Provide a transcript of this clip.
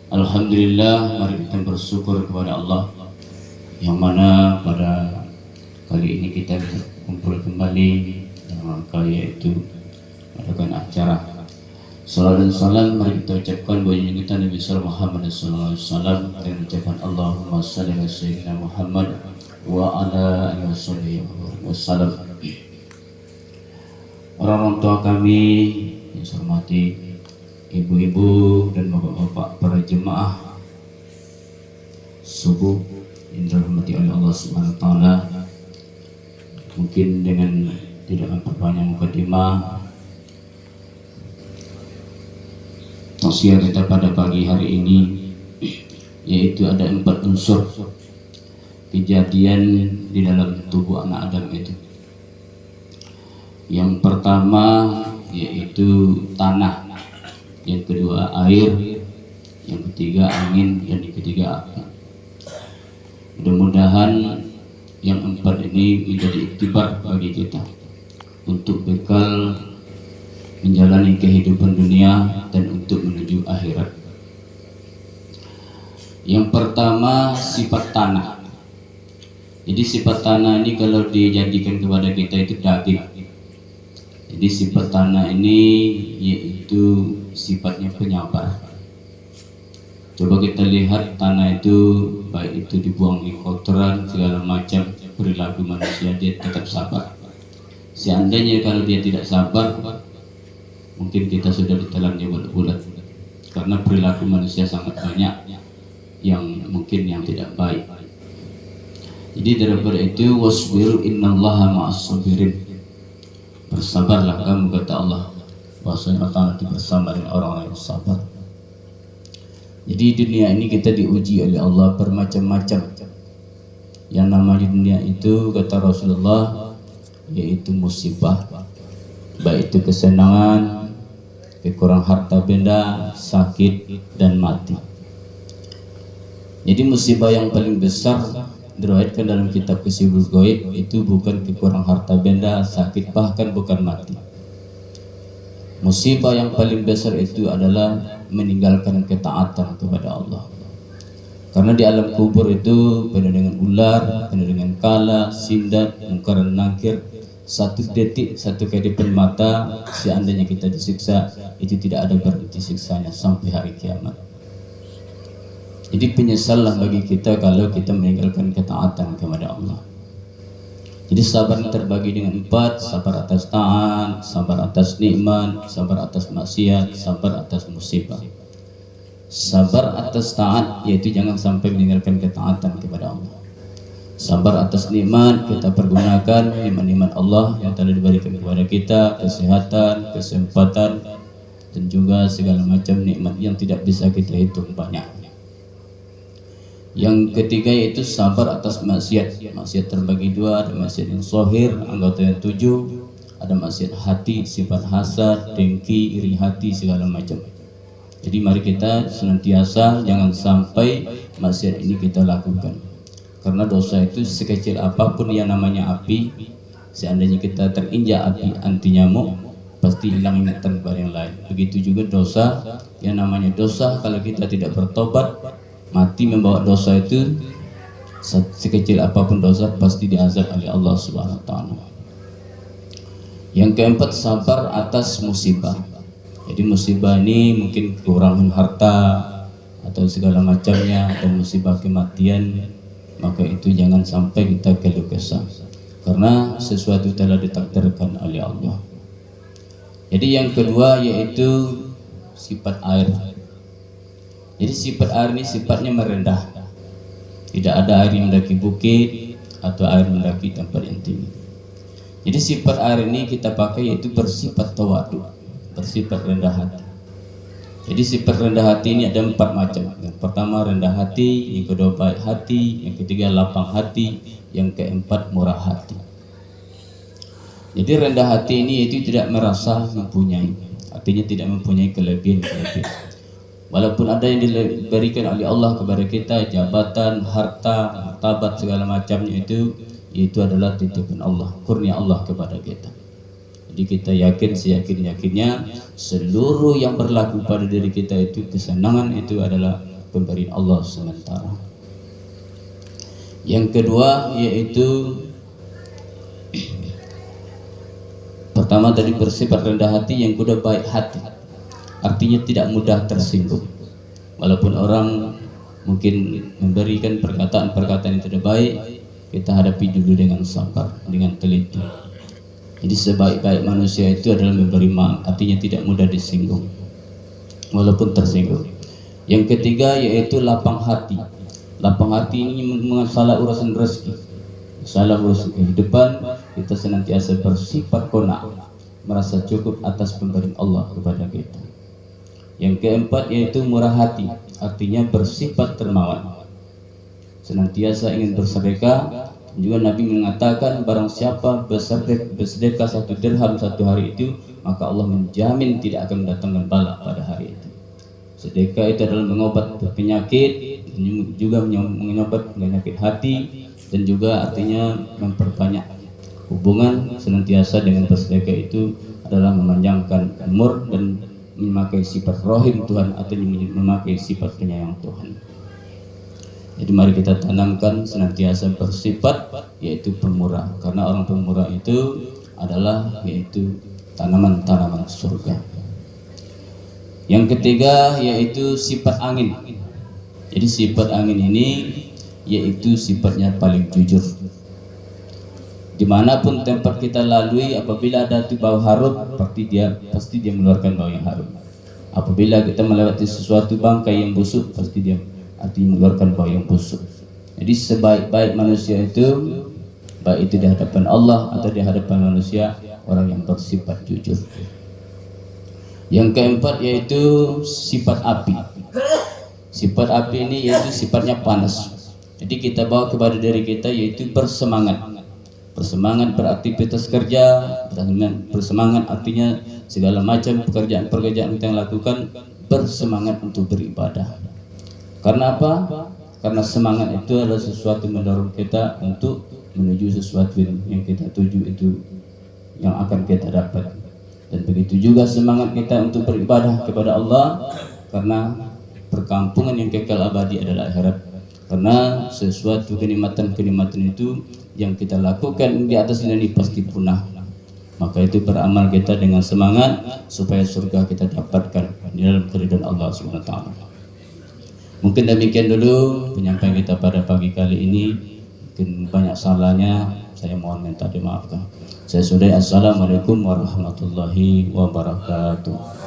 Alhamdulillah, mari kita bersyukur kepada Allah yang mana pada kali ini kita bisa kumpul kembali dalam rangka yaitu melakukan acara salat dan salam. Mari kita ucapkan buat kita Nabi Muhammad sallallahu alaihi wasallam dengan ucapan Allahumma shalli ala sayyidina Muhammad wa ala alihi wasallam. Orang tua kami yang saya hormati, ibu-ibu dan bapak-bapak para jemaah subuh yang dirahmati oleh Allah Subhanahu wa taala. Mungkin dengan tidak memperpanjang mukadimah, tausiah kita pada pagi hari ini yaitu ada 4 unsur kejadian di dalam tubuh anak Adam itu. Yang pertama yaitu tanah, yang kedua air, yang ketiga angin, dan yang ketiga api. Mudah-mudahan yang 4 ini menjadi iktibar bagi kita untuk bekal menjalani kehidupan dunia dan untuk menuju akhirat. Yang pertama sifat tanah. Jadi sifat tanah ini kalau dijadikan kepada kita itu daging. Jadi sifat tanah ini yaitu sifatnya penyabar. Coba kita lihat tanah itu, baik itu dibuangi kotoran segala macam perilaku manusia, dia tetap sabar. Seandainya kalau dia tidak sabar, mungkin kita sudah ditelannya bulat-bulat, karena perilaku manusia sangat banyak yang mungkin yang tidak baik. Jadi daripada itu, wasbiru innallaha ma'as sabirin. Bersabarlah kamu, kata Allah, bahwasanya Allah itu bersama dengan orang-orang yang sabar. Jadi dunia ini kita diuji oleh Allah bermacam-macam. Yang namanya dunia itu, kata Rasulullah, yaitu musibah, baik itu kesenangan, kekurangan harta benda, sakit, dan mati. Jadi musibah yang paling besar diriwayatkan dalam kitab Kasyiful Ghaib itu bukan kekurangan harta benda, sakit, bahkan bukan mati. Musibah yang paling besar itu adalah meninggalkan ketaatan kepada Allah. Karena di alam kubur itu penuh dengan ular, penuh dengan kala, sindat, mungkar dan nakir. Satu detik, satu kedipan mata, seandainya kita disiksa, itu tidak ada berhenti siksanya sampai hari kiamat. Jadi penyesalan bagi kita kalau kita meninggalkan ketaatan kepada Allah. Jadi sabar terbagi dengan 4, sabar atas taat, sabar atas nikmat, sabar atas maksiat, sabar atas musibah. Sabar atas taat yaitu jangan sampai meninggalkan ketaatan kepada Allah. Sabar atas nikmat, kita pergunakan nikmat-nikmat Allah yang telah diberikan kepada kita, kesehatan, kesempatan, dan juga segala macam nikmat yang tidak bisa kita hitung banyaknya. Yang ketiga yaitu sabar atas maksiat. Maksiat terbagi 2, ada maksiat yang zahir, anggota yang 7, ada maksiat hati, sifat hasad, dengki, iri hati, segala macam. Jadi mari kita senantiasa jangan sampai maksiat ini kita lakukan. Karena dosa itu sekecil apapun yang namanya api, seandainya kita terinjak api anti nyamuk, pasti hilang ingatan kepada yang lain. Begitu juga dosa, yang namanya dosa kalau kita tidak bertobat, mati membawa dosa itu, sekecil apapun dosa pasti diazab oleh Allah Subhanahu wa taala. Yang keempat, sabar atas musibah. Jadi musibah ini mungkin kekurangan harta atau segala macamnya, atau musibah kematian, maka itu jangan sampai kita keluh kesah, karena sesuatu telah ditakdirkan oleh Allah. Jadi yang kedua yaitu sifat air. Jadi sifat air ini sifatnya merendah. Tidak ada air yang mendaki bukit atau air mendaki tempat yang tinggi. Jadi sifat air ini kita pakai yaitu bersifat tawadu, bersifat rendah hati. Jadi sifat rendah hati ini ada 4 macam. Yang pertama rendah hati, yang kedua baik hati, yang ketiga lapang hati, yang keempat murah hati. Jadi rendah hati ini itu tidak merasa mempunyai, artinya tidak mempunyai kelebihan-kelebihan. Walaupun ada yang diberikan oleh Allah kepada kita, jabatan, harta, martabat, segala macamnya itu adalah titipan Allah, kurnia Allah kepada kita. Jadi kita yakin seyakin-yakinnya seluruh yang berlaku pada diri kita itu, kesenangan itu adalah pemberian Allah sementara. Yang kedua yaitu pertama tadi bersifat rendah hati, yang kedua baik hati, artinya tidak mudah tersinggung. Walaupun orang mungkin memberikan perkataan-perkataan yang tidak baik, kita hadapi dulu dengan sabar, dengan teliti. Jadi sebaik-baik manusia itu adalah memberi maaf, artinya tidak mudah disinggung walaupun tersinggung. Yang ketiga yaitu lapang hati. Lapang hati ini masalah urusan rezeki, masalah urusan kehidupan, kita senantiasa bersifat qanaah, merasa cukup atas pemberian Allah kepada kita. Yang keempat yaitu murah hati, artinya bersifat dermawan, senantiasa ingin bersedekah. Juga Nabi mengatakan barang siapa bersedekah 1 dirham 1 hari itu, maka Allah menjamin tidak akan mendatangkan bala pada hari itu. Sedekah itu adalah mengobat penyakit, juga mengobat penyakit hati, dan juga artinya memperbanyak hubungan. Senantiasa dengan bersedekah itu adalah memanjangkan umur dan memakai sifat rohim Tuhan, atau memakai sifat penyayang Tuhan. Jadi mari kita tanamkan senantiasa bersifat yaitu pemurah, karena orang pemurah itu adalah yaitu tanaman-tanaman surga. Yang ketiga yaitu sifat angin. Jadi sifat angin ini yaitu sifatnya paling jujur. Dimanapun tempat kita lalui, apabila ada bau harum, pasti dia mengeluarkan bau yang harum. Apabila kita melewati sesuatu bangkai yang busuk, pasti dia artinya mengeluarkan bau yang busuk. Jadi sebaik-baik manusia itu, baik itu di hadapan Allah atau di hadapan manusia, orang yang bersifat jujur. Yang keempat yaitu sifat api. Sifat api ini yaitu sifatnya panas. Jadi kita bawa kepada diri kita yaitu bersemangat. Bersemangat beraktivitas kerja, bersemangat artinya segala macam pekerjaan-pekerjaan kita yang lakukan, bersemangat untuk beribadah. Karena apa? Karena semangat itu adalah sesuatu mendorong kita untuk menuju sesuatu yang kita tuju, itu yang akan kita dapat. Dan begitu juga semangat kita untuk beribadah kepada Allah, karena perkampungan yang kekal abadi adalah akhirat. Karena sesuatu kenikmatan-kenikmatan itu yang kita lakukan di atas dunia ini pasti punah. Maka itu beramal kita dengan semangat supaya surga kita dapatkan di dalam keridhaan Allah SWT. Mungkin demikian dulu penyampaian kita pada pagi kali ini. Mungkin banyak salahnya, saya mohon minta dimaafkan. Saya sudahi. Assalamualaikum warahmatullahi wabarakatuh.